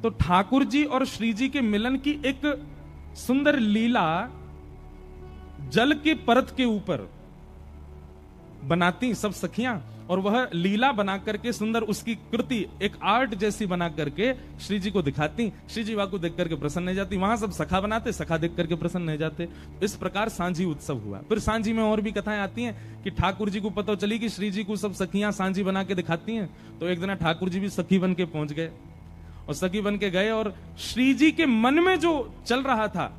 तो ठाकुर जी और श्री जी के मिलन की एक सुंदर लीला जल के परत के ऊपर बनाती सब सखियां, और वह लीला बना करके सुंदर उसकी कृति एक आर्ट जैसी बना करके श्री जी को दिखाती। श्री जी वहां को देख करके प्रसन्न हो जाती, वहां सब सखा बनाते, सखा देख करके प्रसन्न हो जाते। इस प्रकार सांझी उत्सव हुआ। फिर सांझी में और भी कथाएं आती हैं कि ठाकुर जी को पता चली कि श्री जी को सब सखियां सांझी बना के दिखाती हैं, तो एक दिन ठाकुर जी भी सखी बन के पहुंच गए, और सखी बन के गए, और श्री जी के मन में जो चल रहा था,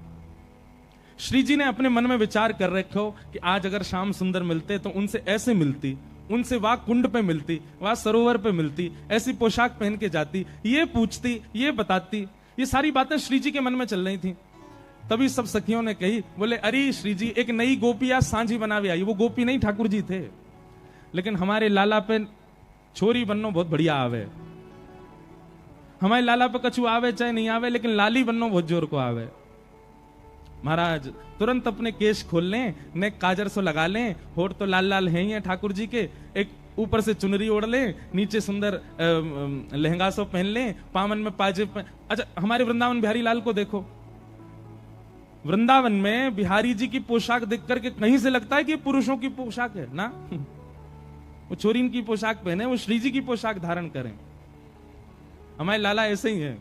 श्री जी ने अपने मन में विचार कर रखो कि आज अगर शाम सुंदर मिलते तो उनसे ऐसे मिलती, उनसे वह कुंड पे मिलती, वह सरोवर पे मिलती, ऐसी पोशाक पहन के जाती, ये पूछती, ये बताती। ये सारी बातें श्री जी के मन में चल रही थी। तभी सब सखियों ने कही, बोले अरे श्री जी एक नई गोपी आज सांझी बनावे आई। वो गोपी नहीं ठाकुर जी थे, लेकिन हमारे लाला पे छोरी बननो बहुत बढ़िया आवे, हमारे लाला पे कछु आवे चाहे नहीं आवे, लेकिन लाली बननो बहुत जोर को आवे। महाराज तुरंत अपने केश खोल लें, ने काजर सो लगा लें, होठ तो लाल लाल है ही है ठाकुर जी के, एक ऊपर से चुनरी ओढ़ लें, नीचे सुंदर लहंगा सो पहन लें, पामन में पाजेब पहन। अच्छा हमारे वृंदावन बिहारी लाल को देखो, वृंदावन में बिहारी जी की पोशाक देख करके कहीं से लगता है कि पुरुषों की पोशाक है ना। वो छोरीन की पोशाक पहने, वो श्री जी की पोशाक धारण करें। हमारे लाला ऐसे ही है।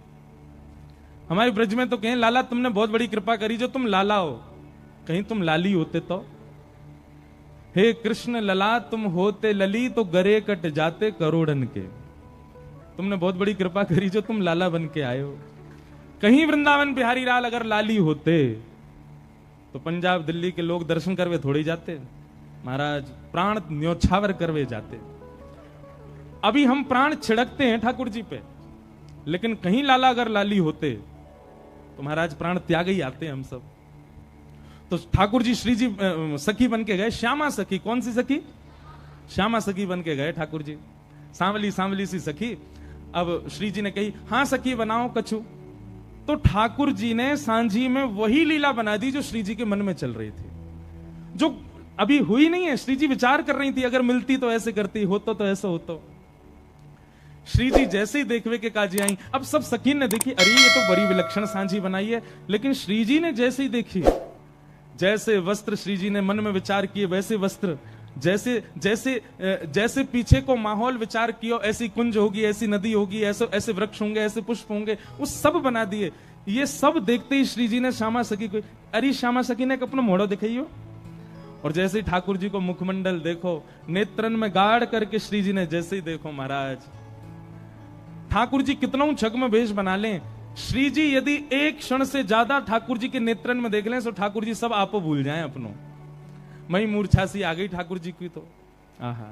हमारे ब्रज में तो कहें लाला तुमने बहुत बड़ी कृपा करी जो तुम लाला हो, कहीं तुम लाली होते तो। हे कृष्ण लला तुम होते लली तो गरे कट जाते करोड़न के। तुमने बहुत बड़ी कृपा करी जो तुम लाला बन के आए हो। कहीं वृंदावन बिहारी लाल अगर लाली होते तो पंजाब दिल्ली के लोग दर्शन करवे थोड़ी जाते, महाराज प्राण न्योछावर करवे जाते। अभी हम प्राण छिड़कते हैं ठाकुर जी पे, लेकिन कहीं लाला अगर लाली होते तो महाराज प्राण त्याग ही आते हम सब। तो ठाकुर जी श्री जी सखी बन के गए, श्यामा सखी। कौन सी सखी? श्यामा सखी बन के गए ठाकुर जी, सांवली सांवली सी सखी। अब श्री जी ने कही हां सखी बनाओ कछु, तो ठाकुर जी ने सांझी में वही लीला बना दी जो श्री जी के मन में चल रही थी, जो अभी हुई नहीं है। श्री जी विचार कर रही थी अगर मिलती तो ऐसे करती, होतो तो ऐसा होतो। श्री जी जैसे ही देखवे के काजी आई, अब सब सखीन ने देखी अरे ये तो बड़ी विलक्षण सांझी बनाई है, लेकिन श्री जी ने जैसे ही देखी, जैसे वस्त्र श्री जी ने मन में विचार किए वैसे वस्त्र, जैसे जैसे जैसे पीछे को माहौल विचार किया, ऐसी कुंज होगी, ऐसी नदी होगी, ऐसे ऐसे वृक्ष होंगे, ऐसे पुष्प होंगे, वो सब बना दिए। ये सब देखते ही श्री जी ने श्यामा सखी को, अरे श्यामा सखी ने अपना मोड़ो दिखाइयो। और जैसे ही ठाकुर जी को मुखमंडल देखो, नेत्रन में गाड़ करके श्री जी ने जैसे ही देखो, महाराज ठाकुर जी कितना छग में वेश बना लें, श्री जी यदि एक क्षण से ज्यादा ठाकुर जी के नेत्रन में देख लें तो ठाकुर जी सब आपो भूल जाएं अपनों। मई मूर्छा सी आ गई ठाकुर जी की तो। आहा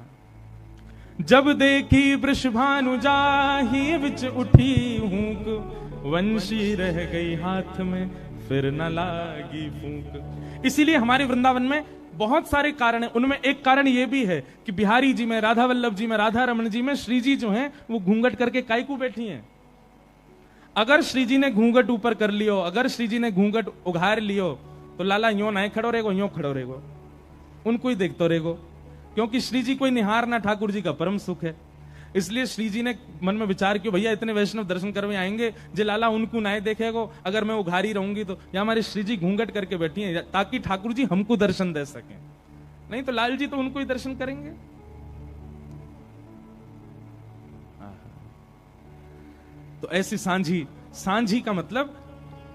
जब देखी वृषभानु जाहि विच उठी हूक, वंशी रह गई हाथ में फिर न लागी फूंक। इसीलिए हमारे वृंदावन में बहुत सारे कारण हैं, उनमें एक कारण यह भी है कि बिहारी जी में, राधा वल्लभ जी में, राधा रमन जी में श्री जी जो हैं वो घूंघट करके कायकू बैठी हैं। अगर श्री जी ने घूंघट ऊपर कर लियो, अगर श्री जी ने घूंघट उघार लियो, तो लाला यो ना खड़ो रहेगो, यो खड़ो रहेगो, उनको ही देखते रहेगो, क्योंकि श्री जी कोई निहारना ठाकुर जी का परम सुख है। इसलिए श्री जी ने मन में विचार किया भैया इतने वैष्णव दर्शन करवे आएंगे, जे लाला उनको ना देखेगो, अगर मैं उघारी रहूंगी तो या हमारे श्री जी घूंघट करके बैठी हैं ताकि ठाकुर जी हमको दर्शन दे सकें, नहीं तो लाल जी तो उनको ही दर्शन करेंगे। तो ऐसी सांझी, सांझी का मतलब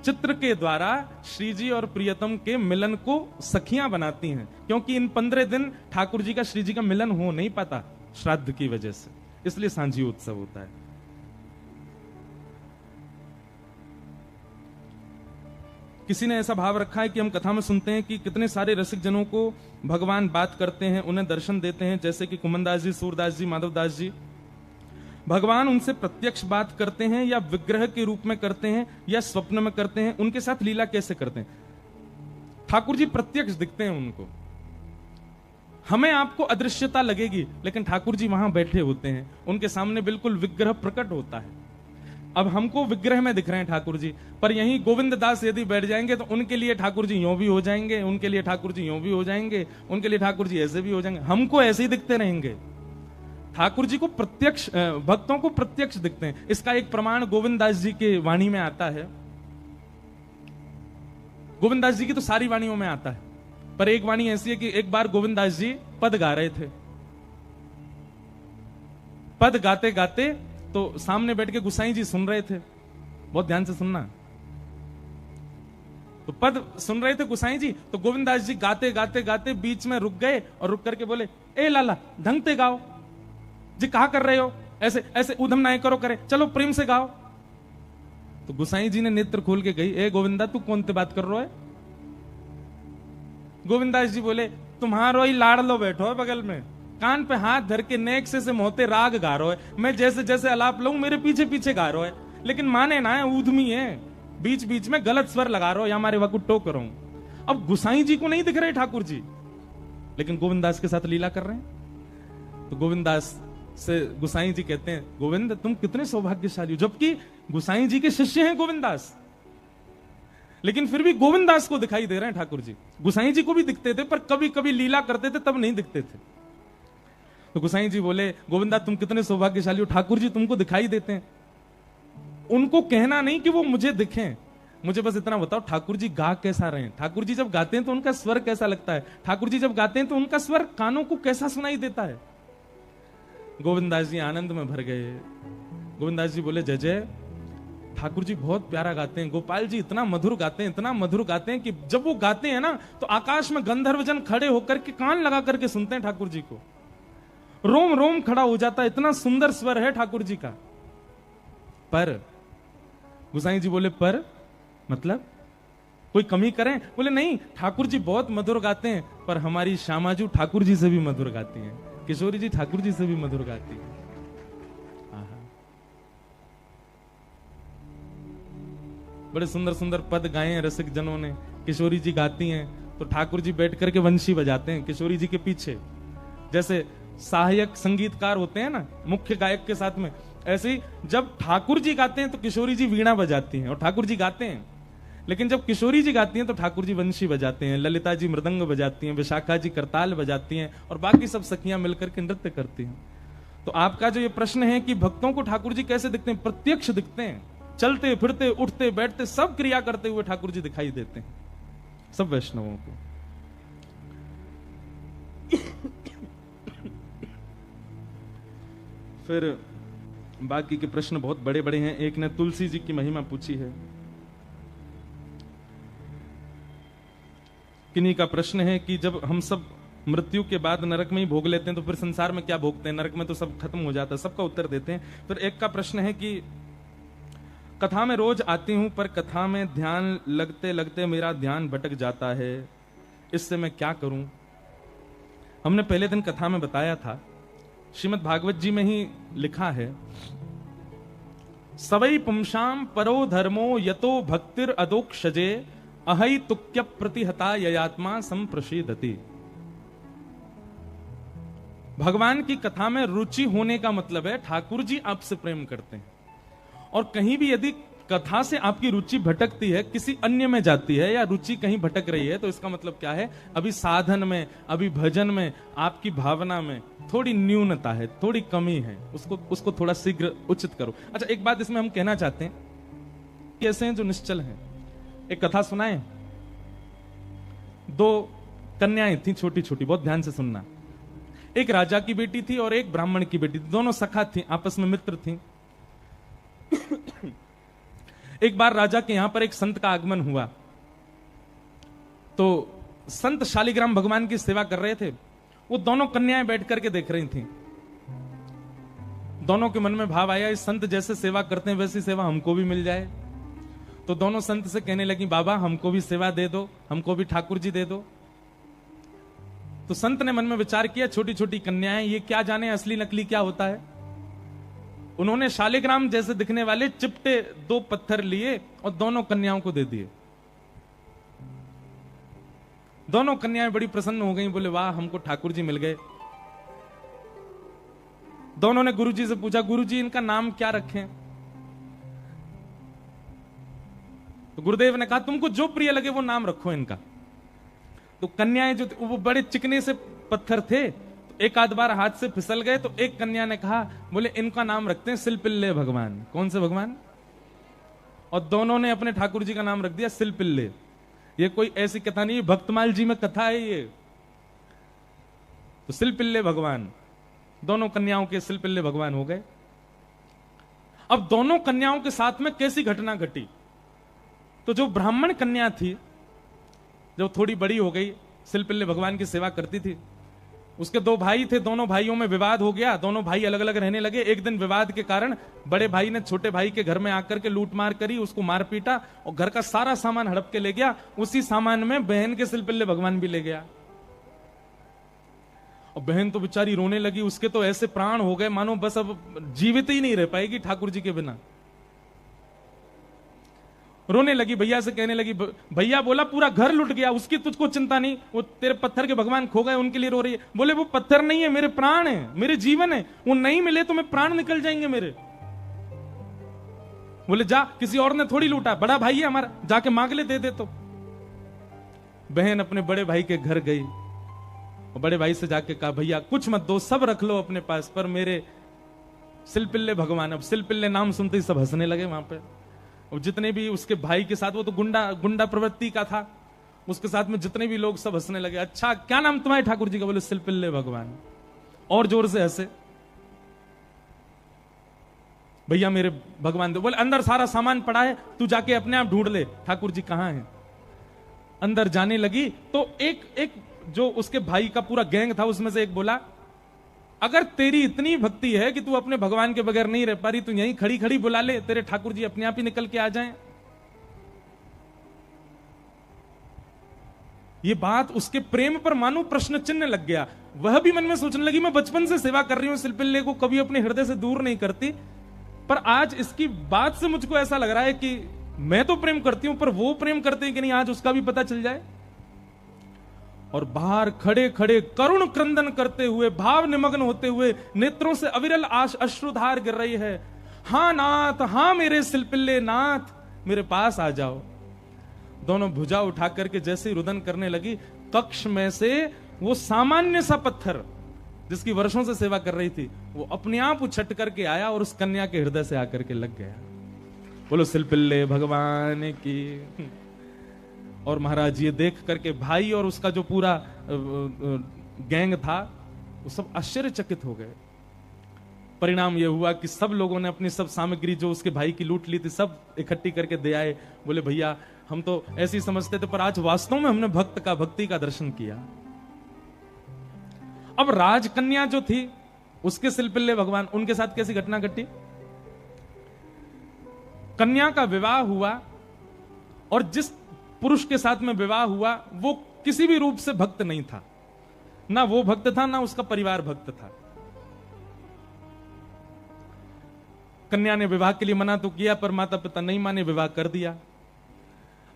चित्र के द्वारा श्री जी और प्रियतम के मिलन को सखियां बनाती हैं, क्योंकि इन 15 दिन ठाकुर जी का श्री जी का मिलन हो नहीं पाता श्राद्ध की वजह से, इसलिए सांझी उत्सव होता है। किसी ने ऐसा भाव रखा है कि हम कथा में सुनते हैं कि कितने सारे रसिक जनों को भगवान बात करते हैं, उन्हें दर्शन देते हैं, जैसे कि कुमनदास जी, सूरदास जी, माधवदास जी। भगवान उनसे प्रत्यक्ष बात करते हैं या विग्रह के रूप में करते हैं या स्वप्न में करते हैं, उनके साथ लीला कैसे करते हैं? ठाकुर जी प्रत्यक्ष दिखते हैं उनको। हमें आपको अदृश्यता लगेगी, लेकिन ठाकुर जी वहां बैठे होते हैं, उनके सामने बिल्कुल विग्रह प्रकट होता है। अब हमको विग्रह में दिख रहे हैं ठाकुर जी, पर यहीं गोविंद दास यदि बैठ जाएंगे तो उनके लिए ठाकुर जी यूं भी हो जाएंगे, उनके लिए ठाकुर जी यूं भी हो जाएंगे, उनके लिए ठाकुर जी ऐसे भी हो जाएंगे, हमको ऐसे ही दिखते रहेंगे। ठाकुर जी को प्रत्यक्ष, भक्तों को प्रत्यक्ष दिखते हैं। इसका एक प्रमाण गोविंददास जी के वाणी में आता है। गोविंददास जी की तो सारी वाणियों में आता है, पर एक वाणी ऐसी है कि एक बार गोविंददास जी पद गा रहे थे। पद गाते गाते तो सामने बैठ के गुसाई जी सुन रहे थे, बहुत ध्यान से सुनना। तो पद सुन रहे थे गुसाई जी, तो गोविंददास जी गाते गाते गाते बीच में रुक गए और रुक करके बोले, ए लाला ढंग से गाओ जी, कहा कर रहे हो, ऐसे ऐसे उधम ना करो, करे चलो प्रेम से गाओ। तो गुसाई जी ने नेत्र खोल के कही, ए गोविंदा तू कौन से बात कर रहा है? गोविंदास जी बोले, तुम्हारो ही लाड़ लो बैठो है बगल में, कान पे हाथ धर के नेक से मोहते राग गा रो है, मैं जैसे जैसे अलाप लूं मेरे पीछे पीछे गा रो है, लेकिन माने ना है, ऊधमी है, बीच बीच में गलत स्वर लगा रो या हमारे वकु टोक रहा हूं। अब गुसाई जी को नहीं दिख रहे ठाकुर जी, लेकिन गोविंदास के साथ लीला कर रहे हैं। तो गोविंदास से गुसाई जी कहते हैं, गोविंद तुम कितने सौभाग्यशाली हो, जबकि गुसाई जी के शिष्य हैं गोविंदास, लेकिन फिर भी गोविंदास को दिखाई दे रहे हैं ठाकुर जी। गुसाई जी को भी दिखते थे, पर कभी कभी लीला करते थे तब नहीं दिखते थे। तो गुसाई जी बोले, गोविंदा तुम कितने सौभाग्यशाली हो, ठाकुर जी तुमको दिखाई देते हैं। उनको कहना नहीं कि वो मुझे दिखें, मुझे बस इतना बताओ ठाकुर जी गा कैसा रहे हैं, ठाकुर जी जब गाते हैं तो उनका स्वर कैसा लगता है, ठाकुर जी जब गाते हैं तो उनका स्वर कानों को कैसा सुनाई देता है। गोविंदास जी आनंद में भर गए। गोविंदास जी बोले, जय जय, ठाकुर जी बहुत प्यारा गाते हैं, गोपाल जी इतना मधुर गाते हैं, इतना मधुर गाते हैं कि जब वो गाते हैं ना तो आकाश में गंधर्वजन खड़े होकर के कान लगा करके सुनते हैं ठाकुर जी को, रोम रोम खड़ा हो जाता है, इतना सुंदर स्वर है ठाकुर जी का। पर गुसाई जी बोले, पर मतलब कोई कमी करें? बोले नहीं, ठाकुर जी बहुत मधुर गाते हैं, पर हमारी श्यामाजू ठाकुर जी से भी मधुर गाती हैं, किशोरी जी ठाकुर जी से भी मधुर गाती है। बड़े सुंदर सुंदर पद गाए हैं रसिक जनों ने, किशोरी जी गाती हैं तो ठाकुर जी बैठ करके वंशी बजाते हैं किशोरी जी के पीछे, जैसे सहायक संगीतकार होते हैं ना मुख्य गायक के साथ में, ऐसे ही जब ठाकुर जी गाते हैं तो किशोरी जी वीणा बजाती हैं और ठाकुर जी गाते हैं, लेकिन जब किशोरी जी गाती हैं तो ठाकुर जी वंशी बजाते हैं, ललिता जी मृदंग बजाती हैं, विशाखा जी करताल बजाती हैं और बाकी सब सखियां मिलकर के नृत्य करती हैं। तो आपका जो ये प्रश्न है कि भक्तों को ठाकुर जी कैसे दिखते हैं, प्रत्यक्ष दिखते हैं, चलते फिरते उठते बैठते सब क्रिया करते हुए ठाकुर जी दिखाई देते हैं सब वैष्णवों को। फिर बाकी के प्रश्न बहुत बड़े बड़े हैं। एक ने तुलसी जी की महिमा पूछी है। किन्हीं का प्रश्न है कि जब हम सब मृत्यु के बाद नरक में ही भोग लेते हैं तो फिर संसार में क्या भोगते हैं, नरक में तो सब खत्म हो जाता है। सबका उत्तर देते हैं। फिर एक का प्रश्न है कि कथा में रोज आती हूं पर कथा में ध्यान लगते लगते मेरा ध्यान भटक जाता है, इससे मैं क्या करूं? हमने पहले दिन कथा में बताया था, श्रीमद् भागवत जी में ही लिखा है, सवै पुंसाम परो धर्मो यतो भक्तिर अदोक्षजे अहै तुक्य प्रतिहता ययात्मा संप्रषेदति। भगवान की कथा में रुचि होने का मतलब है ठाकुर जी आपसे प्रेम करते हैं, और कहीं भी यदि कथा से आपकी रुचि भटकती है, किसी अन्य में जाती है या रुचि कहीं भटक रही है, तो इसका मतलब क्या है, अभी साधन में, अभी भजन में, आपकी भावना में थोड़ी न्यूनता है, थोड़ी कमी है, उसको थोड़ा शीघ्र उचित करो। अच्छा, एक बात इसमें हम कहना चाहते हैं कि ऐसे हैं जो निश्चल हैं। एक कथा सुनाए, दो कन्याएं थी छोटी छोटी, बहुत ध्यान से सुनना। एक राजा की बेटी थी और एक ब्राह्मण की बेटी थी, दोनों सखा थी, आपस में मित्र थी। एक बार राजा के यहां पर एक संत का आगमन हुआ, तो संत शालिग्राम भगवान की सेवा कर रहे थे। वो दोनों कन्याएं बैठ करके देख रही थी। दोनों के मन में भाव आया, इस संत जैसे सेवा करते हैं वैसी सेवा हमको भी मिल जाए। तो दोनों संत से कहने लगी, बाबा हमको भी सेवा दे दो, हमको भी ठाकुर जी दे दो। तो संत ने मन में विचार किया, छोटी छोटी कन्याएं, ये क्या जाने असली नकली क्या होता है। उन्होंने शालिग्राम जैसे दिखने वाले चिपटे दो पत्थर लिए और दोनों कन्याओं को दे दिए। दोनों कन्याएं बड़ी प्रसन्न हो गई, बोले वाह हमको ठाकुर जी मिल गए। दोनों ने गुरुजी से पूछा, गुरुजी इनका नाम क्या रखें? तो गुरुदेव ने कहा, तुमको जो प्रिय लगे वो नाम रखो इनका। तो कन्याएं जो वो बड़े चिकने से पत्थर थे, तो एक आध बार हाथ से फिसल गए तो एक कन्या ने कहा, बोले इनका नाम रखते हैं सिलपिल्ले भगवान। कौन से भगवान? और दोनों ने अपने ठाकुर जी का नाम रख दिया सिलपिल्ले। ये कोई ऐसी कथा नहीं, भक्तमाल जी में कथा है ये। तो सिलपिल्ले भगवान, दोनों कन्याओं के सिलपिल्ले भगवान हो गए। अब दोनों कन्याओं के साथ में कैसी घटना घटी? तो जो ब्राह्मण कन्या थी, जब थोड़ी बड़ी हो गई, सिलपिल्ले भगवान की सेवा करती थी, उसके दो भाई थे, दोनों भाइयों में विवाद हो गया, दोनों भाई अलग अलग रहने लगे। एक दिन विवाद के कारण बड़े भाई ने छोटे भाई के घर में आकर के लूट मार करी, उसको मार पीटा और घर का सारा सामान हड़प के ले गया। उसी सामान में बहन के सिलपिल्ले भगवान भी ले गया। और बहन तो बेचारी रोने लगी, उसके तो ऐसे प्राण हो गए मानो बस अब जीवित ही नहीं रह पाएगी ठाकुर जी के बिना। रोने लगी, भैया से कहने लगी, भैया बोला पूरा घर लुट गया, उसकी तुझको चिंता नहीं, वो तेरे पत्थर के भगवान खो गए उनके लिए रो रही है। बोले वो पत्थर नहीं है, मेरे प्राण है, मेरे जीवन है, वो नहीं मिले तो मैं प्राण निकल जाएंगे मेरे। बोले जा, किसी और ने थोड़ी लूटा, बड़ा भाई है हमारा, जाके मांग ले, दे दे। तो बहन अपने बड़े भाई के घर गई और बड़े भाई से जाके कहा, भैया कुछ मत दो, सब रख लो अपने पास, पर मेरे सिलपिल्ले भगवान। अब सिलपिल्ले नाम सुनते ही सब हंसने लगे वहां पे। और जितने भी उसके भाई के साथ, वो तो गुंडा प्रवृत्ति का था, उसके साथ में जितने भी लोग सब हंसने लगे। अच्छा क्या नाम तुम्हारे ठाकुर जी का? बोले सिलपिल्ले भगवान। और जोर से हंसे। भैया मेरे भगवान दो। बोले अंदर सारा सामान पड़ा है, तू जाके अपने आप ढूंढ ले ठाकुर जी कहां है। अंदर जाने लगी तो एक जो उसके भाई का पूरा गैंग था, उसमें से एक बोला, अगर तेरी इतनी भक्ति है कि तू अपने भगवान के बगैर नहीं रह पा रही, तू यहीं खड़ी खड़ी बुला ले, तेरे ठाकुर जी अपने आप ही निकल के आ जाएं। ये बात उसके प्रेम पर मानो प्रश्न चिन्ह लग गया। वह भी मन में सोचने लगी, मैं बचपन से सेवा कर रही हूं सिलपिल्ले को, कभी अपने हृदय से दूर नहीं करती, पर आज इसकी बात से मुझको ऐसा लग रहा है कि मैं तो प्रेम करती हूं, पर वो प्रेम करते हैं कि नहीं, आज उसका भी पता चल जाए। और बाहर खड़े खड़े करुण क्रंदन करते हुए, भाव निमग्न होते हुए, नेत्रों से अविरल अश्रुधार गिर रही है। हां नाथ, हां मेरे सिलपिल्ले नाथ, मेरे पास आ जाओ। दोनों भुजा उठा करके जैसे ही रुदन करने लगी, कक्ष में से वो सामान्य सा पत्थर जिसकी वर्षों से सेवा कर रही थी, वो अपने आप उछट करके आया और उस कन्या के हृदय से आकर के लग गया। बोलो सिलपिल्ले भगवान की। और महाराज ये देख करके भाई और उसका जो पूरा गैंग था, वो सब आश्चर्यचकित हो गए। परिणाम यह हुआ कि सब लोगों ने अपनी सब सामग्री जो उसके भाई की लूट ली थी, सब इकट्ठी करके दे आए। बोले भैया हम तो ऐसे ही समझते थे, पर आज वास्तव में हमने भक्ति का दर्शन किया। अब राजकन्या जो थी, उसके सिलपिल्ले भगवान, उनके साथ कैसी घटना घटी? कन्या का विवाह हुआ और जिस पुरुष के साथ में विवाह हुआ वो किसी भी रूप से भक्त नहीं था, ना वो भक्त था ना उसका परिवार भक्त था। कन्या ने विवाह के लिए मना तो किया, पर माता पिता नहीं माने, विवाह कर दिया।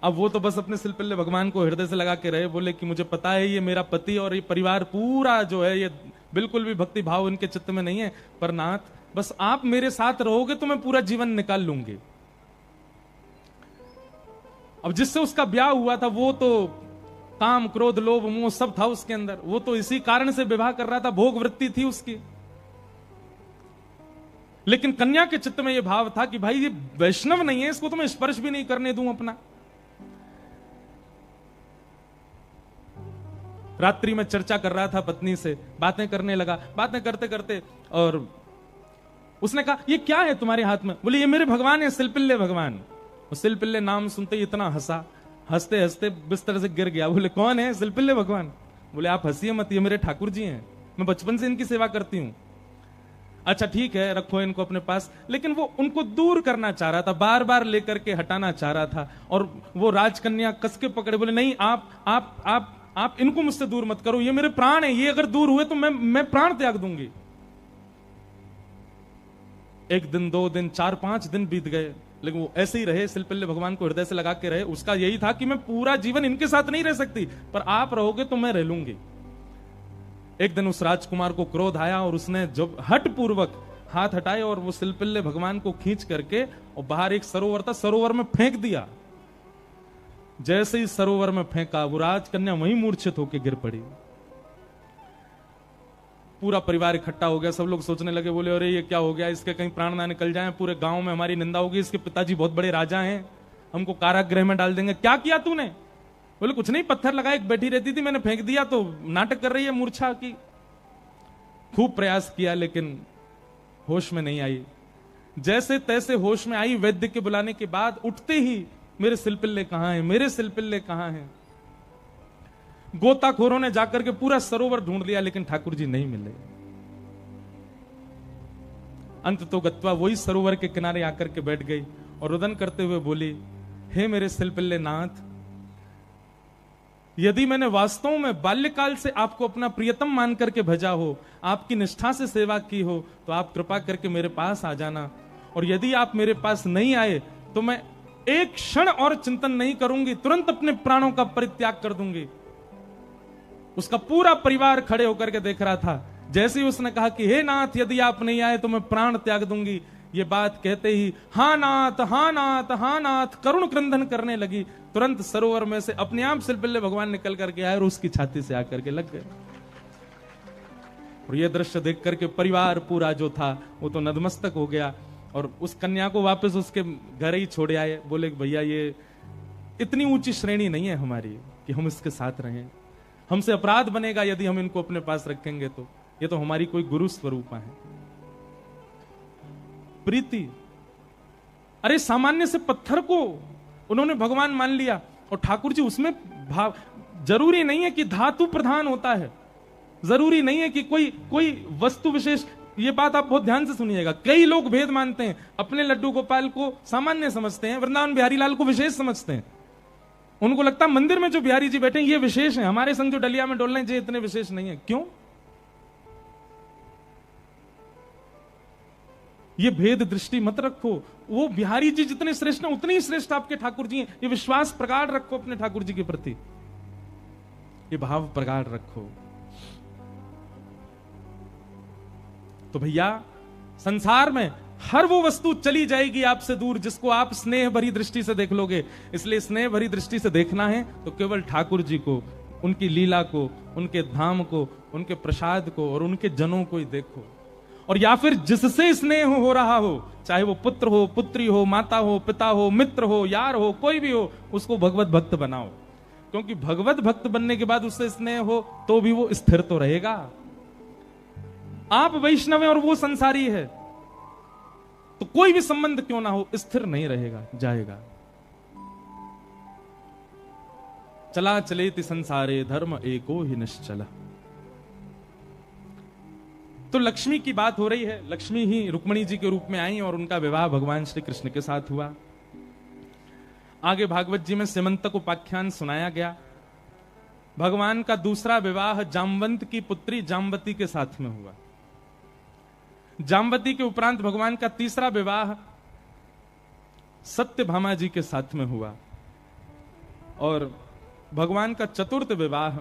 अब वो तो बस अपने सिलपिल्ले भगवान को हृदय से लगा के रहे, बोले कि मुझे पता है ये मेरा पति और ये परिवार पूरा जो है, ये बिल्कुल भी भक्ति भाव इनके चित्त में नहीं है, पर नाथ बस आप मेरे साथ रहोगे तो मैं पूरा जीवन निकाल लूंगी। अब जिससे उसका ब्याह हुआ था वो तो काम क्रोध लोभ मोह सब था उसके अंदर, वो तो इसी कारण से विवाह कर रहा था, भोग वृत्ति थी उसकी। लेकिन कन्या के चित्त में यह भाव था कि भाई ये वैष्णव नहीं है, इसको तो मैं स्पर्श भी नहीं करने दूं अपना। रात्रि में चर्चा कर रहा था पत्नी से, बातें करने लगा, बातें करते करते और उसने कहा ये क्या है तुम्हारे हाथ में? बोले ये मेरे भगवान है, सिलपिल्ले भगवान। सिलपिल्ले नाम सुनते ही इतना हंसा, हंसते हंसते बिस्तर से गिर गया। बोले कौन है? सिलपिल्ले भगवान। बोले आप हंसिए मत, ये मेरे ठाकुर जी हैं, मैं बचपन से इनकी सेवा करती हूं। अच्छा ठीक है, रखो इनको अपने पास। लेकिन वो उनको दूर करना चाह रहा था, बार बार लेकर के हटाना चाह रहा था। और वो राजकन्या कस के पकड़े, बोले नहीं आप इनको मुझसे दूर मत करो, ये मेरे प्राण है, ये अगर दूर हुए तो मैं प्राण त्याग दूंगी। एक दिन, 2 दिन, 4-5 दिन बीत गए, लेकिन वो ऐसे ही रहे, सिलपिल्ले भगवान को हृदय से लगा के रहे। उसका यही था कि मैं पूरा जीवन इनके साथ नहीं रह सकती, पर आप रहोगे तो मैं रह लूंगी। एक दिन उस राजकुमार को क्रोध आया और उसने जब हट पूर्वक हाथ हटाए और वो सिलपिल्ले भगवान को खींच करके और बाहर एक सरोवर था, सरोवर में फेंक दिया। जैसे ही सरोवर में फेंका, वो राजकन्या वहीं मूर्छित होकर गिर पड़ी। पूरा परिवार इकट्ठा हो गया, सब लोग सोचने लगे, बोले अरे ये क्या हो गया, इसके कहीं प्राण ना निकल जाए, पूरे गांव में हमारी निंदा होगी, इसके पिताजी बहुत बड़े राजा हैं, हमको कारागृह में डाल देंगे। क्या किया तूने? बोले कुछ नहीं, पत्थर लगा, एक बैठी रहती थी, मैंने फेंक दिया तो नाटक कर रही है मूर्छा की। खूब प्रयास किया लेकिन होश में नहीं आई। जैसे तैसे होश में आई, वैद्य के बुलाने के बाद उठते ही मेरे सिलपिल्ले कहां हैं, मेरे सिलपिल्ले कहां हैं। गोताखोरों ने जाकर के पूरा सरोवर ढूंढ लिया लेकिन ठाकुर जी नहीं मिले। अंत तो गत्वा वही सरोवर के किनारे आकर के बैठ गई और रुदन करते हुए बोली, हे मेरे सिलपिल्ले नाथ, यदि मैंने वास्तव में बाल्यकाल से आपको अपना प्रियतम मान करके भेजा हो, आपकी निष्ठा से सेवा की हो, तो आप कृपा करके मेरे पास आ जाना। और यदि आप मेरे पास नहीं आए तो मैं एक क्षण और चिंतन नहीं करूंगी, तुरंत अपने प्राणों का परित्याग कर दूंगी। उसका पूरा परिवार खड़े होकर के देख रहा था। जैसे ही उसने कहा कि हे नाथ, यदि आप नहीं आए तो मैं प्राण त्याग दूंगी, ये बात कहते ही हाँ नाथ, हाँ नाथ, हाँ नाथ करुण क्रंदन करने लगी। तुरंत सरोवर में से अपने आप सिलपिल्ले भगवान निकल करके आए और उसकी छाती से आकर के लग गए। और यह दृश्य देख करके परिवार पूरा जो था वो तो नतमस्तक हो गया और उस कन्या को वापस उसके घर ही छोड़ आए। बोले भैया ये इतनी ऊंची श्रेणी नहीं है हमारी कि हम इसके साथ रहें, हमसे अपराध बनेगा यदि हम इनको अपने पास रखेंगे तो। ये तो हमारी कोई गुरु स्वरूपा है। प्रीति, अरे सामान्य से पत्थर को उन्होंने भगवान मान लिया और ठाकुर जी उसमें भाव। जरूरी नहीं है कि धातु प्रधान होता है, जरूरी नहीं है कि कोई वस्तु विशेष। ये बात आप बहुत ध्यान से सुनिएगा। कई लोग भेद मानते हैं, अपने लड्डू गोपाल को सामान्य समझते हैं, वृंदावन बिहारी लाल को विशेष समझते हैं। उनको लगता है मंदिर में जो बिहारी जी बैठे हैं ये विशेष है, हमारे संग जो डलिया में डोल रहे हैं ये इतने विशेष नहीं है। क्यों? ये भेद दृष्टि मत रखो। वो बिहारी जी जितने श्रेष्ठ हैं उतने ही श्रेष्ठ आपके ठाकुर जी हैं। ये विश्वास प्रगाढ़ रखो अपने ठाकुर जी के प्रति, ये भाव प्रगाढ़ रखो। तो भैया संसार में हर वो वस्तु चली जाएगी आपसे दूर जिसको आप स्नेह भरी दृष्टि से देख लोगे। इसलिए स्नेह भरी दृष्टि से देखना है तो केवल ठाकुर जी को, उनकी लीला को, उनके धाम को, उनके प्रसाद को और उनके जनों को ही देखो। और या फिर जिससे स्नेह हो रहा हो, चाहे वो पुत्र हो, पुत्री हो, माता हो, पिता हो, मित्र हो, यार हो, कोई भी हो, उसको भगवत भक्त बनाओ। क्योंकि भगवत भक्त बनने के बाद उससे स्नेह हो तो भी वो स्थिर तो रहेगा। आप वैष्णव हैं और वो संसारी है तो कोई भी संबंध क्यों ना हो स्थिर नहीं रहेगा, जाएगा। चला चलेति संसारे धर्म एको ही निश्चल। तो लक्ष्मी की बात हो रही है। लक्ष्मी ही रुक्मिणी जी के रूप में आई और उनका विवाह भगवान श्री कृष्ण के साथ हुआ। आगे भागवत जी में सिमंतक उपाख्यान सुनाया गया। भगवान का दूसरा विवाह जामवंत की पुत्री जामवती के साथ में हुआ। जामवती के उपरांत भगवान का तीसरा विवाह सत्यभामा जी के साथ में हुआ। और भगवान का चतुर्थ विवाह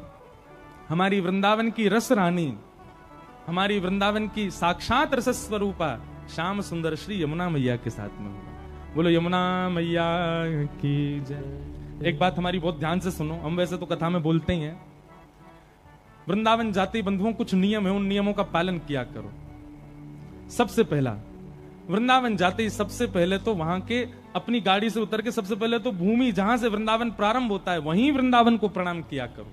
हमारी वृंदावन की रस रानी, हमारी वृंदावन की साक्षात रस स्वरूपा श्याम सुंदर श्री यमुना मैया के साथ में हुआ। बोलो यमुना मैया की जय। एक बात हमारी बहुत ध्यान से सुनो, हम वैसे तो कथा में बोलते ही हैं। वृंदावन जाति बंधुओं कुछ नियम है, उन नियमों का पालन किया करो। सबसे पहला, वृंदावन जाते ही सबसे पहले तो वहां के अपनी गाड़ी से उतर के सबसे पहले तो भूमि जहां से वृंदावन प्रारंभ होता है वहीं वृंदावन को प्रणाम किया करो।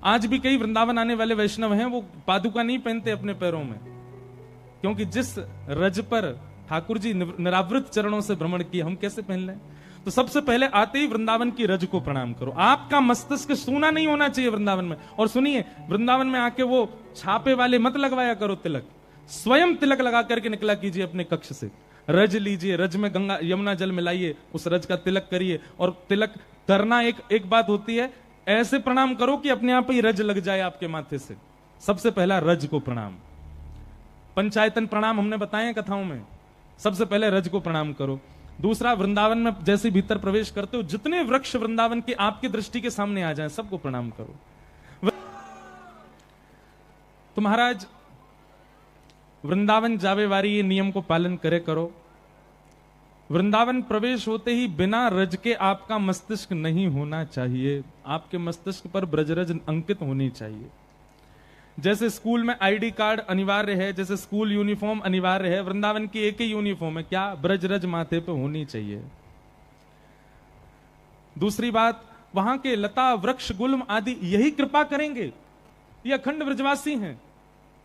आज भी कई वृंदावन आने वाले वैष्णव हैं, वो पादुका नहीं पहनते अपने पैरों में, क्योंकि जिस रज पर ठाकुर जी निरावृत चरणों से भ्रमण किया, हम कैसे पहन लें? तो सबसे पहले आते ही वृंदावन की रज को प्रणाम करो। आपका मस्तिष्क सूना नहीं होना चाहिए वृंदावन में। और सुनिए, वृंदावन में आके वो छापे वाले मत लगवाया करो तिलक, स्वयं तिलक लगा करके निकला कीजिए अपने कक्ष से। रज लीजिए, रज में गंगा यमुना जल मिलाइए, उस रज का तिलक करिए। और तिलक करना एक बात होती है, ऐसे प्रणाम करो कि अपने आप ही रज लग जाए आपके माथे से। सबसे पहला रज को प्रणाम। पंचायतन प्रणाम हमने बताए कथाओं में, सबसे पहले रज को प्रणाम करो। दूसरा, वृंदावन में जैसे भीतर प्रवेश करते हो जितने वृक्ष वृंदावन के आपकी दृष्टि के सामने आ जाएं सबको प्रणाम करो। तो महाराज वृंदावन जावे वारी ये नियम को पालन करे करो। वृंदावन प्रवेश होते ही बिना रज के आपका मस्तिष्क नहीं होना चाहिए, आपके मस्तिष्क पर ब्रजरज अंकित होनी चाहिए। जैसे स्कूल में आईडी कार्ड अनिवार्य है, जैसे स्कूल यूनिफॉर्म अनिवार्य है, वृंदावन की एक ही यूनिफॉर्म है, क्या? ब्रजरज माथे पे होनी चाहिए। दूसरी बात, वहां के लता वृक्ष गुल्म आदि यही कृपा करेंगे, ये अखंड ब्रजवासी हैं,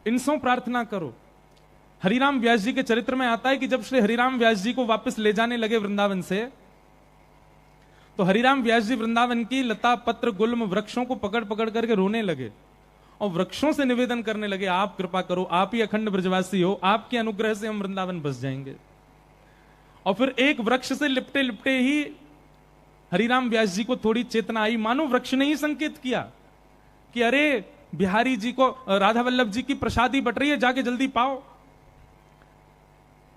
इनसे प्रार्थना करो। हरिराम व्यास जी के चरित्र में आता है कि जब श्री हरिराम व्यास जी को वापस ले जाने लगे वृंदावन से, तो हरिराम व्यास जी वृंदावन की लता पत्र गुल्म वृक्षों को पकड़ पकड़ करके रोने लगे और वृक्षों से निवेदन करने लगे, आप कृपा करो, आप ही अखंड ब्रजवासी हो, आपके अनुग्रह से हम वृंदावन बस जाएंगे। और फिर एक वृक्ष से लिपटे लिपटे ही हरिराम व्यास जी को थोड़ी चेतना आई, मानो वृक्ष ने ही संकेत किया कि अरे बिहारी जी को, राधा वल्लभ जी की प्रसादी बट रही है, जाके जल्दी पाओ।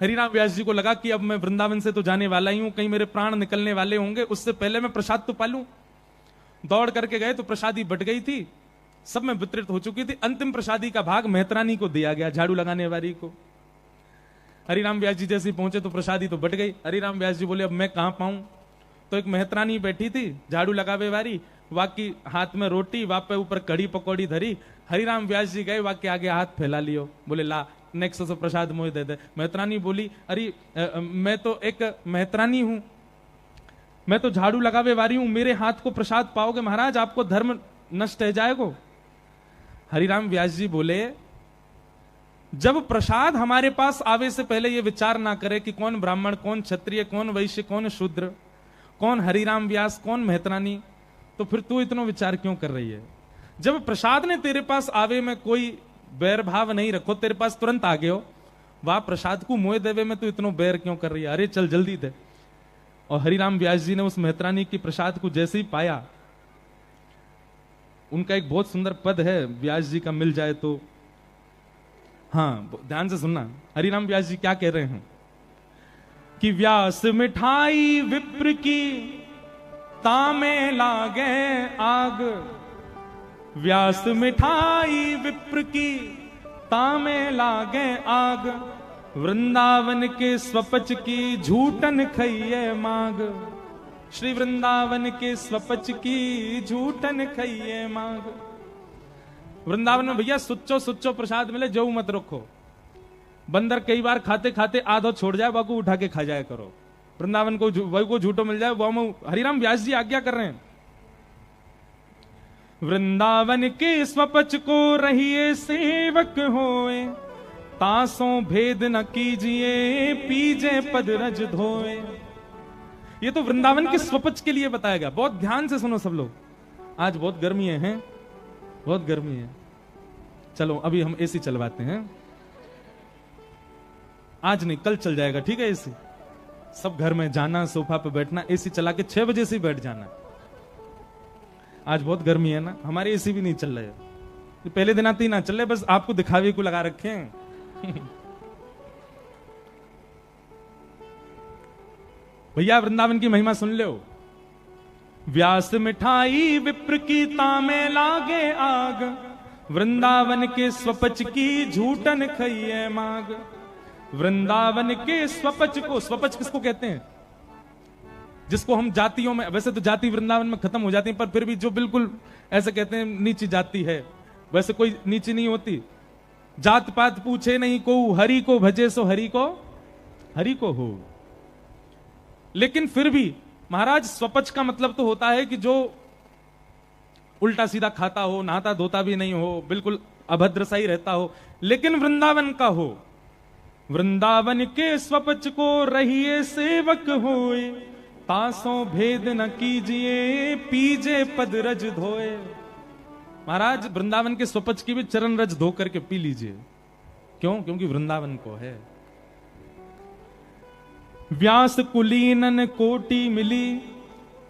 हरिराम व्यास जी को लगा कि अब मैं वृंदावन से तो जाने वाला ही हूं, कहीं मेरे प्राण निकलने वाले होंगे, उससे पहले मैं प्रसाद तो पालूं। दौड़ करके गए तो प्रसादी बट गई थी, सब में वितरित हो चुकी थी। अंतिम प्रसादी का भाग मेहतरानी को दिया गया, झाड़ू लगाने वाली को। हरिराम व्यास जी जैसे पहुंचे तो प्रसादी तो बट गई। हरिराम व्यास जी बोले अब मैं कहां पाऊं? तो एक मेहतरानी बैठी थी झाड़ू लगावे वाली, वाकी हाथ में रोटी, वापे ऊपर कड़ी पकौड़ी धरी। हरिराम व्यास जी गए, वाके आगे हाथ फैला लियो, बोले ला नेक्स्ट से प्रसाद मुझे दे दे। मेहतरानी बोली अरे मैं तो एक मेहतरानी हूं, मैं तो झाड़ू लगावे वाली हूं, मेरे हाथ को प्रसाद पाओगे महाराज? आपको धर्म नष्ट है जाएगो। हरिराम व्यास जी बोले जब प्रसाद हमारे पास आवे से पहले ये विचार ना करे कि कौन ब्राह्मण, कौन क्षत्रिय, कौन वैश्य, कौन शूद्र, कौन हरिराम व्यास, कौन मेहतरानी, तो फिर तू इतना विचार क्यों कर रही है? जब प्रसाद ने तेरे पास आवे में कोई बैर भाव नहीं रखो, तेरे पास तुरंत आ गए हो, वाह प्रसाद को मोह देवे में तू इतना बैर क्यों कर रही है? अरे चल जल्दी दे। और हरिराम व्यास जी ने उस मेहतरानी की प्रसाद को जैसे ही पाया, उनका एक बहुत सुंदर पद है, व्यास जी का मिल जाए तो, हाँ ध्यान से सुनना, हरिराम व्यास जी क्या कह रहे हैं कि व्यास मिठाई विप्र की तामे लागे आग, व्यास मिठाई विप्र की तामे लागे आग, वृंदावन के स्वपच की झूठन खइये माग, श्री वृंदावन के स्वपच की झूठन खइये माग। वृंदावन में भैया सुच्चो सुच्चो प्रसाद मिले, जो मत रखो। बंदर कई बार खाते खाते आधो छोड़ जाए, वह को उठा के खा जाया करो। वृंदावन को वही को झूठो मिल जाए, वह हरिराम व्यास जी आज्ञा कर रहे हैं। वृंदावन के स्वपच को रहिए सेवक होए, तासों भेद न कीजिए, पीजे पद रज धोए। ये तो वृंदावन के स्वपच के लिए बताया गया। बहुत ध्यान से सुनो सब लोग, आज बहुत गर्मी है, बहुत गर्मी है। चलो अभी हम एसी चलवाते हैं, आज नहीं कल चल जाएगा, ठीक है? एसी सब घर में जाना, सोफा पे बैठना, एसी चला के 6 बजे से बैठ जाना। आज बहुत गर्मी है ना, हमारे एसी भी नहीं चल रहे, पहले दिन आते ही ना चल रहे, बस आपको दिखावे को लगा रखे हैं। भैया वृंदावन की महिमा सुन लो। व्यास मिठाई विप्र की तामे लागे आग, वृंदावन के स्वपच की झूठन खइये माग। वृंदावन के स्वपच को, स्वपच किसको कहते हैं? जिसको हम जातियों में, वैसे तो जाति वृंदावन में खत्म हो जाती है, पर फिर भी जो बिल्कुल ऐसे कहते हैं नीची जाति है, वैसे कोई नीची नहीं होती। जात पात पूछे नहीं को, हरि को भजे सो हरि को हो। लेकिन फिर भी महाराज स्वपच का मतलब तो होता है कि जो उल्टा सीधा खाता हो, नहाता धोता भी नहीं हो, बिल्कुल अभद्र सा ही रहता हो, लेकिन वृंदावन का हो। वृंदावन के स्वपच को रहिए सेवक होए, तासों भेद न कीजिए, पीजे पद रज धोए। महाराज वृंदावन के स्वपच की भी चरण रज धो करके पी लीजिए। क्यों? क्योंकि वृंदावन को है। व्यास कुलीनन कोटि मिली,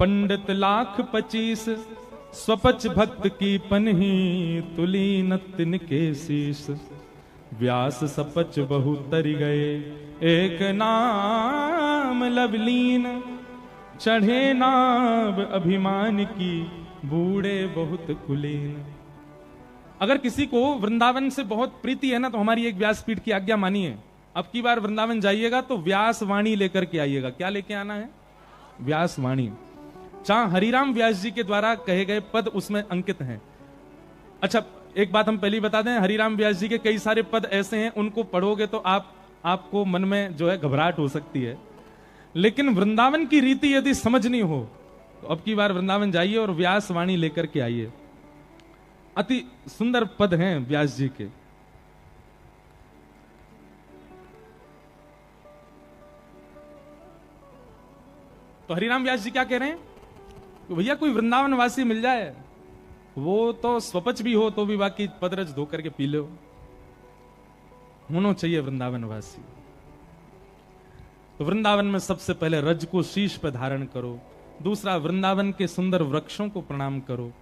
पंडित लाख 25, स्वपच भक्त की पनही, तुली नतिन के शीश। व्यास सपच बहु तरि गए, एक नाम लवलीन, चढ़े नाव अभिमान की, बूढ़े बहुत कुलीन। अगर किसी को वृंदावन से बहुत प्रीति है ना, तो हमारी एक व्यासपीठ की आज्ञा मानिए। अब की बार वृंदावन जाइएगा तो व्यास वाणी लेकर के आइएगा। क्या लेके आना है? व्यास वाणी। जहां हरिराम व्यास जी के द्वारा कहे गए पद उसमें अंकित हैं। अच्छा एक बात हम पहले बता दें, हरिराम व्यास जी के कई सारे पद ऐसे हैं, उनको पढ़ोगे तो आपको मन में जो है घबराहट हो सकती है, लेकिन वृंदावन की रीति यदि समझनी हो तो अब की बार वृंदावन जाइए और व्यास वाणी लेकर के आइए। अति सुंदर पद हैं व्यास जी के। तो हरिराम व्यास जी क्या कह रहे हैं कि भैया कोई वृंदावन वासी मिल जाए, वो तो स्वपच भी हो तो भी बाकी पदरज धो करके पी लो, होना चाहिए वृंदावन वासी। तो वृंदावन में सबसे पहले रज को शीश पर धारण करो, दूसरा वृंदावन के सुंदर वृक्षों को प्रणाम करो,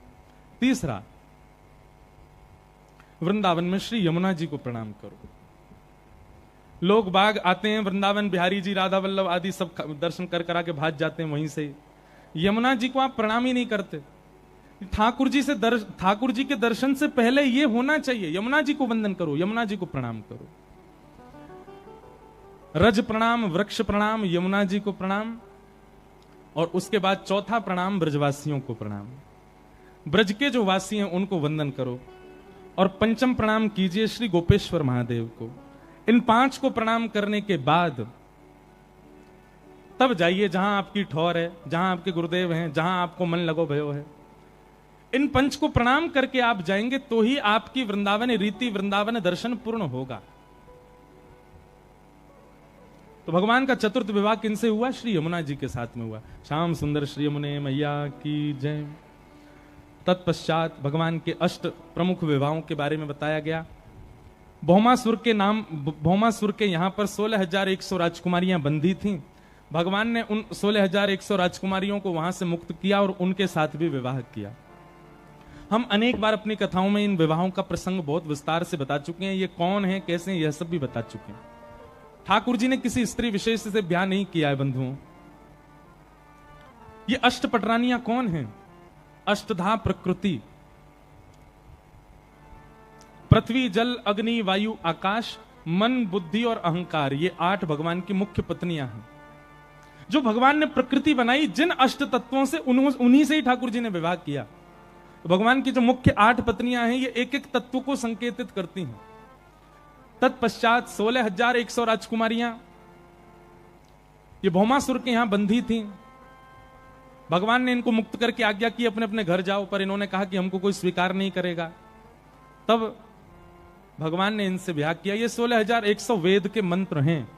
तीसरा वृंदावन में श्री यमुना जी को प्रणाम करो। लोग बाग आते हैं वृंदावन, बिहारी जी, राधा वल्लभ आदि सब दर्शन कर करा के भाग जाते हैं वहीं से। यमुना जी को आप प्रणाम ही नहीं करते। ठाकुर जी के दर्शन से पहले ये होना चाहिए, यमुना जी को वंदन करो, यमुना जी को प्रणाम करो। रज प्रणाम, वृक्ष प्रणाम, यमुना जी को प्रणाम, और उसके बाद चौथा प्रणाम ब्रजवासियों को प्रणाम। ब्रज के जो वासी हैं उनको वंदन करो, और पंचम प्रणाम कीजिए श्री गोपेश्वर महादेव को। इन 5 को प्रणाम करने के बाद तब जाइए जहां आपकी ठौर है, जहां आपके गुरुदेव हैं, जहां आपको मन लगो भयो है। इन 5 को प्रणाम करके आप जाएंगे तो ही आपकी वृंदावन रीति, वृंदावन दर्शन पूर्ण होगा। तो भगवान का चतुर्थ विवाह किनसे हुआ? श्री यमुना जी के साथ में हुआ। श्याम सुंदर श्री यमुने मैया की जय। तत्पश्चात भगवान के 8 प्रमुख विवाहों के बारे में बताया गया। भौमासुर के यहां पर 16,100 राजकुमारियां बंधी थीं। भगवान ने उन 16,100 राजकुमारियों को वहां से मुक्त किया और उनके साथ भी विवाह किया। हम अनेक बार अपनी कथाओं में इन विवाहों का प्रसंग बहुत विस्तार से बता चुके हैं। ये कौन है, कैसे हैं, यह सब भी बता चुके हैं। ठाकुर जी ने किसी स्त्री विशेष से ब्याह नहीं किया है बंधुओं। ये अष्टपटरानियां कौन हैं? अष्टधा प्रकृति, पृथ्वी, जल, अग्नि, वायु, आकाश, मन, बुद्धि और अहंकार, ये 8 भगवान की मुख्य पत्नियां हैं। जो भगवान ने प्रकृति बनाई, जिन अष्ट तत्वों से उन्हीं से ही ठाकुर जी ने विवाह किया। तो भगवान की जो मुख्य 8 पत्नियां हैं, ये एक एक तत्व को संकेतित करती हैं। तत्पश्चात 16,100 राजकुमारियां ये भौमासुर के यहां बंधी थीं। भगवान ने इनको मुक्त करके आज्ञा की अपने अपने घर जाओ, पर इन्होंने कहा कि हमको कोई स्वीकार नहीं करेगा। तब भगवान ने इनसे ब्याह किया। ये 16,100 वेद के मंत्र हैं,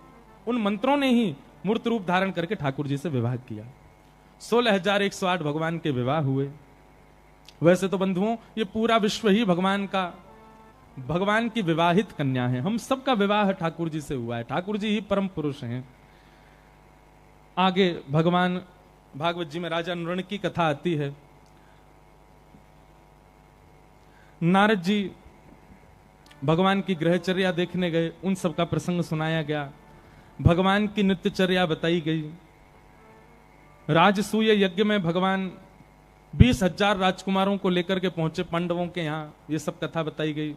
उन मंत्रों ने ही मूर्त रूप धारण करके ठाकुर जी से विवाह किया। 16,108 भगवान के विवाह हुए। वैसे तो बंधुओं ये पूरा विश्व ही भगवान की विवाहित कन्या है। हम सबका विवाह ठाकुर जी से हुआ है। ठाकुर जी ही परम पुरुष हैं। आगे भगवान भागवत जी में राजा नृण की कथा आती है। नारद जी भगवान की ग्रहचर्या देखने गए, उन सब का प्रसंग सुनाया गया। भगवान की नित्यचर्या बताई गई। राजसूय यज्ञ में भगवान 20,000 राजकुमारों को लेकर के पहुंचे पांडवों के यहां, ये सब कथा बताई गई।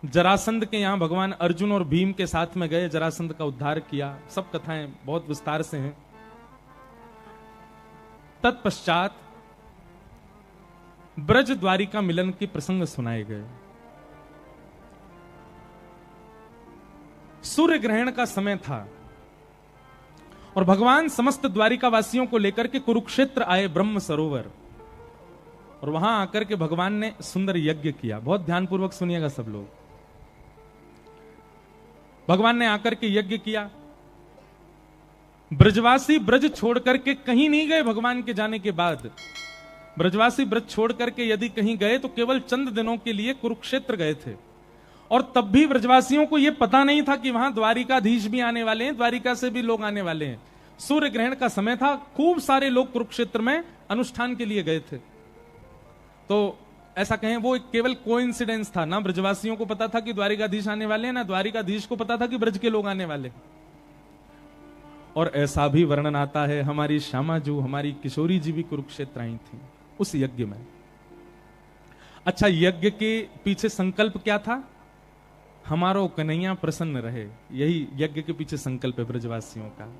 जरासंध के यहां भगवान अर्जुन और भीम के साथ में गए, जरासंध का उद्धार किया। सब कथाएं बहुत विस्तार से हैं। तत्पश्चात ब्रज द्वारिका मिलन के प्रसंग सुनाए गए। सूर्य ग्रहण का समय था और भगवान समस्त द्वारिका वासियों को लेकर के कुरुक्षेत्र आए, ब्रह्म सरोवर, और वहां आकर के भगवान ने सुंदर यज्ञ किया। बहुत ध्यानपूर्वक सुनिएगा सब लोग। भगवान ने आकर के यज्ञ किया। ब्रजवासी ब्रज छोड़ करके कहीं नहीं गए। भगवान के जाने के बाद ब्रजवासी ब्रज छोड़ करके यदि कहीं गए तो केवल चंद दिनों के लिए कुरुक्षेत्र गए थे, और तब भी ब्रजवासियों को यह पता नहीं था कि वहां द्वारिकाधीश भी आने वाले हैं, द्वारिका से भी लोग आने वाले हैं। सूर्य ग्रहण का समय था, खूब सारे लोग कुरुक्षेत्र में अनुष्ठान के लिए गए थे। तो ऐसा कहें वो केवल कोइंसिडेंस था। ना ब्रजवासियों को पता था कि द्वारिकाधीश आने वाले हैं, ना द्वारिकाधीश को पता था कि ब्रज के लोग आने वाले हैं। और ऐसा भी वर्णन आता है, हमारी श्यामा जो हमारी किशोरी जी भी कुरुक्षेत्र आई थी उस यज्ञ में। अच्छा, यज्ञ के पीछे संकल्प क्या था? हमारो कन्हैया प्रसन्न रहे, यही यज्ञ के पीछे संकल्प है ब्रजवासियों का।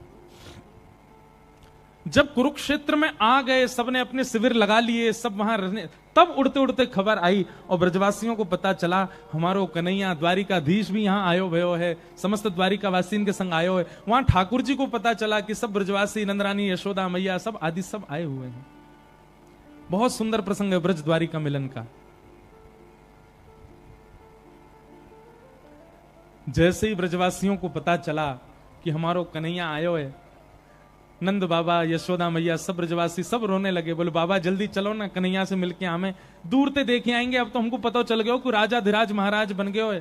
जब कुरुक्षेत्र में आ गए, सबने अपने शिविर लगा लिए, सब वहां रहने, तब उड़ते उड़ते खबर आई और ब्रजवासियों को पता चला हमारो कन्हैया द्वारिकाधीश भी यहाँ आयो भयो है, समस्त द्वारिकावासी के संग आयो है। वहां ठाकुर जी को पता चला कि सब ब्रजवासी, नंदरानी, यशोदा मैया सब आदि सब आए हुए हैं। बहुत सुंदर प्रसंग है ब्रज द्वारिका मिलन का। जैसे ही ब्रजवासियों को पता चला कि हमारो कन्हैया आयो है, नंद बाबा, यशोदा मैया, सब ब्रजवासी सब रोने लगे। बोले बाबा जल्दी चलो ना, कन्हैया से मिलके हमें दूर से देखे आएंगे। अब तो हमको पता चल गया कि राजा धीराज महाराज बन गए हो,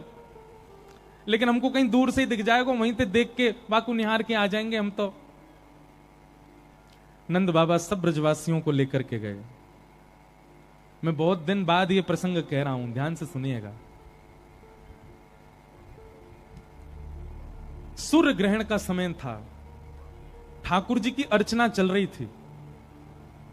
लेकिन हमको कहीं दूर से ही दिख जाएगा, वहीं से देख के बाकू निहार के आ जाएंगे हम तो। नंद बाबा सब ब्रजवासियों को लेकर के गए। मैं बहुत दिन बाद ये प्रसंग कह रहा हूं, ध्यान से सुनिएगा। सूर्य ग्रहण का समय था, ठाकुर जी की अर्चना चल रही थी।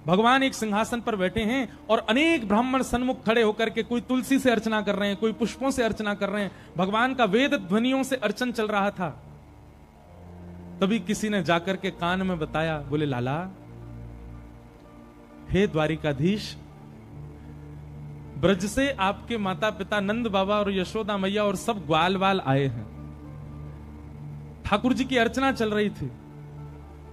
भगवान एक सिंहासन पर बैठे हैं और अनेक ब्राह्मण सन्मुख खड़े होकर के कोई तुलसी से अर्चना कर रहे हैं, कोई पुष्पों से अर्चना कर रहे हैं। भगवान का वेद ध्वनियों से अर्चन चल रहा था। तभी किसी ने जाकर के कान में बताया, बोले लाला, हे द्वारिकाधीश, ब्रज से आपके माता पिता नंद बाबा और यशोदा मैया और सब ग्वाल वाल आए हैं। ठाकुर जी की अर्चना चल रही थी।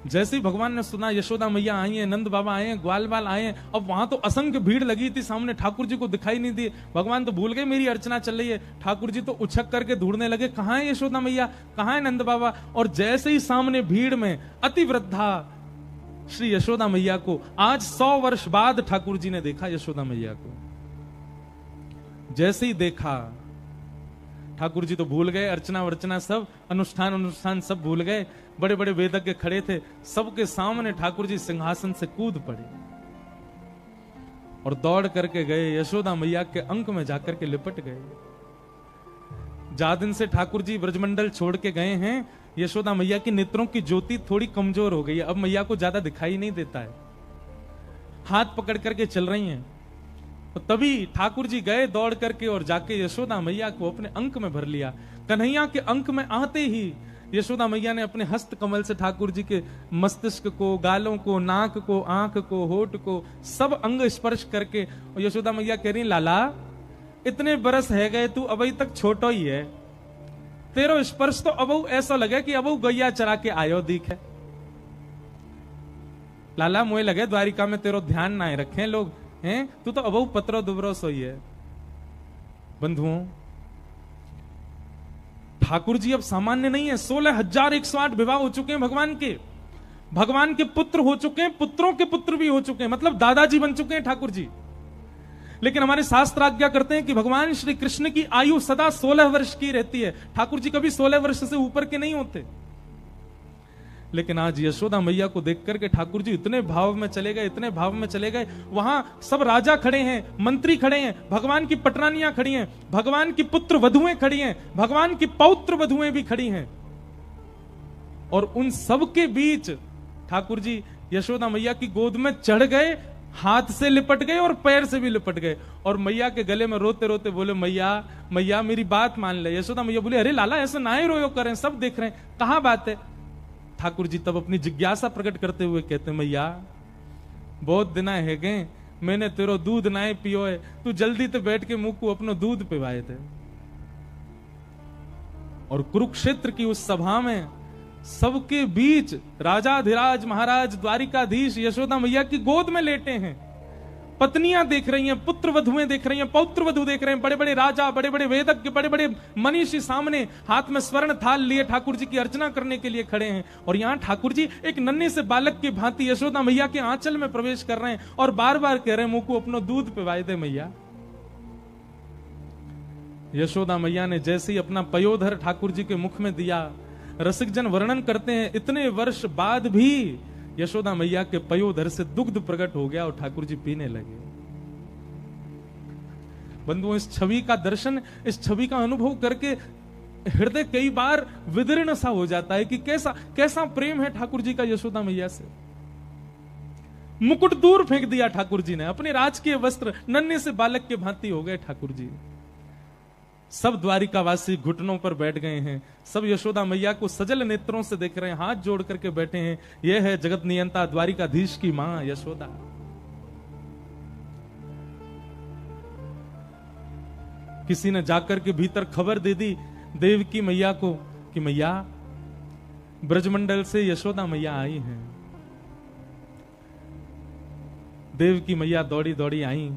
जैसे ही भगवान ने सुना यशोदा मैया आई हैं, नंद बाबा आए हैं, ग्वाल बाल आए हैं, अब वहां तो असंख्य भीड़ लगी थी, सामने ठाकुर जी को दिखाई नहीं दी। भगवान तो भूल गए मेरी अर्चना चल रही है। ठाकुर जी तो उछक करके ढूंढने लगे, कहां है यशोदा मैया, कहां है नंद बाबा। और जैसे ही सामने भीड़ में अति वृद्धा श्री यशोदा मैया को आज 100 वर्ष बाद ठाकुर जी ने देखा। यशोदा मैया को जैसे ही देखा, ठाकुर जी तो भूल गए, अर्चना वर्चना सब, अनुष्ठान सब भूल गए। बड़े बड़े वेदज्ञ खड़े थे, सबके सामने ठाकुर जी सिंहासन से कूद पड़े और दौड़ करके गए, यशोदा मैया के अंक में जाकर के लिपट गए। जा दिन से ठाकुर जी ब्रजमंडल छोड़ के गए हैं, यशोदा मैया की नेत्रों की ज्योति थोड़ी कमजोर हो गई है, अब मैया को ज्यादा दिखाई नहीं देता है, हाथ पकड़ करके चल रही हैं। तो तभी ठाकुर जी गए दौड़ करके और जाके यशोदा मैया को अपने अंक में भर लिया। कन्हैया के अंक में आते ही यशोदा मैया ने अपने हस्त कमल से ठाकुर जी के मस्तिष्क को, गालों को, नाक को, आंख को, होठ को, सब अंग स्पर्श करके, और यशोदा मैया कह रही, लाला इतने बरस है गए, तू अभी तक छोटो ही है, तेरो स्पर्श तो अब ऐसा लगे कि अब गैया चरा के आयो दिख है। लाला मोए लगे द्वारिका में तेरो ध्यान ना रखे लोग हैं, तू तो अब पत्रो दुबरो सोई है। बंधुओं, ठाकुर जी अब सामान्य नहीं है। 16,108 विवाह हो चुके हैं भगवान के पुत्र हो चुके हैं, पुत्रों के पुत्र भी हो चुके हैं, मतलब दादाजी बन चुके हैं ठाकुर जी। लेकिन हमारे शास्त्र आज्ञा करते हैं कि भगवान श्री कृष्ण की आयु सदा 16 वर्ष की रहती है। ठाकुर जी कभी 16 वर्ष से ऊपर के नहीं होते। लेकिन आज यशोदा मैया को देख करके ठाकुर जी इतने भाव में चले गए, इतने भाव में चले गए। वहां सब राजा खड़े हैं, मंत्री खड़े हैं, भगवान की पटरानियां खड़ी हैं, भगवान की पुत्र वधुएं खड़ी हैं, भगवान की पौत्र वधुएं भी खड़ी हैं। और उन सब के बीच ठाकुर जी यशोदा मैया की गोद में चढ़ गए, हाथ से लिपट गए और पैर से भी लिपट गए, और मैया के गले में रोते रोते बोले, मैया मैया मेरी बात मान ले। यशोदा मैया बोले, अरे लाला ऐसा ना ही रोयो करें, सब देख रहे हैं, कहां बात है। ठाकुर जी तब अपनी जिज्ञासा प्रकट करते हुए कहते, मैया बहुत दिन है गए, मैंने तेरो दूध ना पियो है, तू जल्दी तो बैठ के मुंह को अपनो दूध पिवाए थे। और कुरुक्षेत्र की उस सभा में सबके बीच राजाधिराज महाराज द्वारिकाधीश यशोदा मैया की गोद में लेटे हैं। पत्नियां देख रही हैं, पुत्र वधुएं देख रही हैं, पौत्र वधु देख रहे हैं, बड़े बड़े राजा, बड़े बड़े वेदज्ञ, बड़े बड़े मनीषी सामने हाथ में स्वर्ण थाल लिए ठाकुर जी की अर्चना करने के लिए खड़े हैं। और यहां ठाकुर जी एक नन्हे से बालक की भांति यशोदा मैया के आंचल में प्रवेश कर रहे हैं और बार बार कह रहे हैं, मुंह को अपनो दूध पिवाए दे मैया। यशोदा मैया ने जैसे ही अपना पयोधर ठाकुर जी के मुख में दिया, रसिक जन वर्णन करते हैं इतने वर्ष बाद भी यशोदा मैया के पयोधर से दुग्ध प्रकट हो गया और ठाकुर जी पीने लगे। बंधुओं, इस छवि का दर्शन, इस छवि का अनुभव करके हृदय कई बार विदीर्ण सा हो जाता है कि कैसा कैसा प्रेम है ठाकुर जी का यशोदा मैया से। मुकुट दूर फेंक दिया ठाकुर जी ने, अपने राजकीय वस्त्र नन्हे से बालक के भांति हो गए ठाकुर जी। सब द्वारिकावासी घुटनों पर बैठ गए हैं, सब यशोदा मैया को सजल नेत्रों से देख रहे हैं, हाथ जोड़ करके बैठे हैं। यह है जगत नियंता द्वारिकाधीश की मां यशोदा। किसी ने जाकर के भीतर खबर दे दी देवकी मैया को कि मैया ब्रजमंडल से यशोदा मैया आई हैं। देवकी मैया दौड़ी दौड़ी आई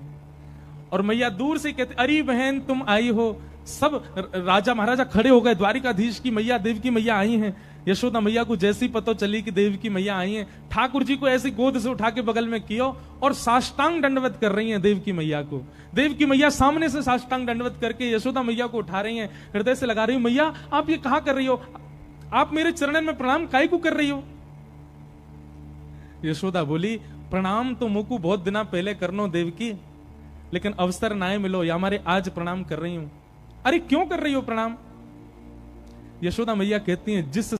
और मैया दूर से कहते, अरे बहन तुम आई हो। सब राजा महाराजा खड़े हो गए, द्वारिकाधीश की मैया देवकी मैया आई हैं। यशोदा मैया को जैसी पता चली कि देवकी मैया आई हैं, ठाकुर जी को ऐसी गोद से उठा के बगल में किया और साष्टांग दंडवत कर रही हैं देवकी मैया को। देवकी मैया सामने से साष्टांग दंडवत करके यशोदा मैया को उठा रही हैं, हृदय से लगा रही हो, मैया आप ये कहा कर रही हो, आप मेरे चरणन में प्रणाम काहे को कर रही हो। यशोदा बोली, प्रणाम तो मुकु बहुत दिना पहले करनो देवकी, लेकिन अवसर ना मिलो या हमारे आज प्रणाम कर रही हूं। अरे क्यों कर रही हो प्रणाम। यशोदा मैया कहती हैं, जिस